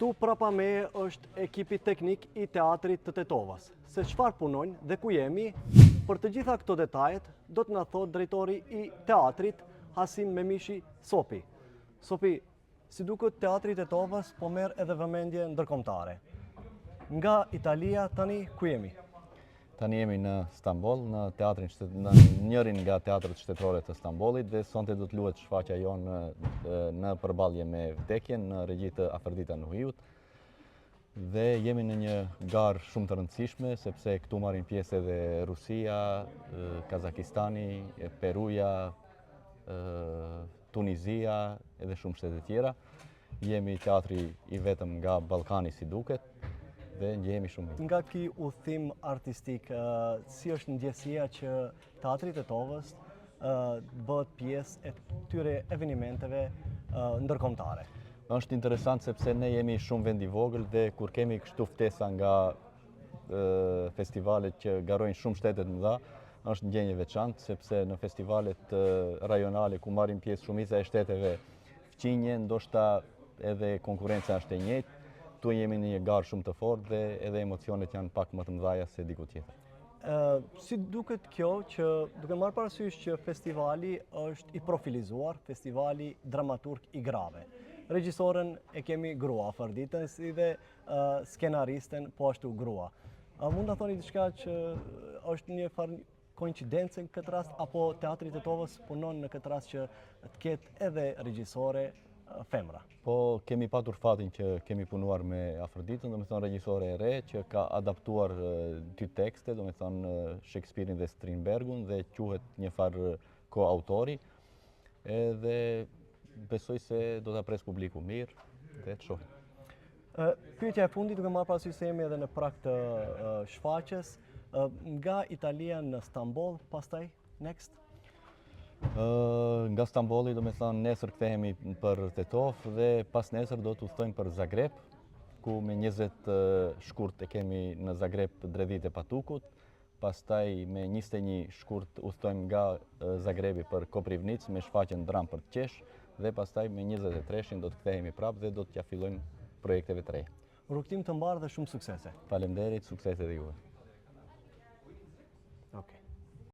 Këtu prapa me është ekipi teknik i teatrit të Tetovës. Se çfarë punojnë dhe ku jemi, për të gjitha këto detajet do të na thotë drejtori i teatrit Hasim Memishi Sopi. Sopi, si duket teatri i Tetovës po merr edhe vëmendje ndërkombëtare. Nga Italia tani ku jemi? Tani jemi në Stamboll, në njërin nga teatrat shtetërore të Stambollit dhe sonte do të luhet shfaqja jonë në përballje me vdekjen në regji të Afrodita Nuhiut. Dhe jemi në një garë shumë të rëndësishme sepse këtu marrin pjesë edhe Rusia, Kazakistani, Peruja, Tunizia edhe shumë shtete tjera. Jemi teatri i vetëm nga Ballkani si duket. Dhe ndjehemi shumë mirë. Nga ky udhim artistik, si është ndjesia që teatri i Tetovës bëhet pjesë e këtyre evenimenteve ndërkombëtare? Është interesant sepse ne jemi shumë vend i vogël dhe kur kemi kështu ftesa nga festivalet që garojnë shumë shtete të mëdha, është ndjenjë veçantë sepse në festivalet rajonale ku marrin pjesë shumica e shteteve fqinje, ndoshta edhe konkurenca është e njëjtë. Tu jemi në një garë shumë të fortë dhe edhe emocionet janë pak më të mëdha se diku tjetër. Si duket kjo që duke marrë parasysh që festivali është i profilizuar, festivali dramaturg i grave. Regjisorën e kemi grua, Afroditën, si dhe skenaristen po ashtu grua. Mund ta thoni diçka që është një farë koincidencë në këtë rast apo teatri i Tetovës punon në këtë rast që të ketë edhe regjisore femra? Po kemi patur fatin që kemi punuar me Afroditën, domethënë regjisore e re që ka adaptuar dy tekste, domethënë Shakespeare-in dhe Strindbergun dhe quhet një farë koautori. Edhe besoj se do ta pres publiku mirë dhe të shohim. Pyetja e fundit, duke marrë parasysh se jemi edhe në prag të shfaqjes, nga Italia në Stamboll, pastaj next? Nga Stambolli, domethënë nesër kthehemi për Tetovë dhe pas nesër do të udhtojmë për Zagreb, ku me 20 shkurt e kemi në Zagreb dredhit e Patukut. Pastaj me 21 shkurt udhtojmë nga Zagrebi për Koprivnic me shfaqjen Dram për të qesh dhe pastaj me 23-shin do të kthehemi prapë dhe do t'ja fillojmë projekteve të reja. Rrugtim të mbarë dhe shumë suksese. Faleminderit, suksese dhe juve.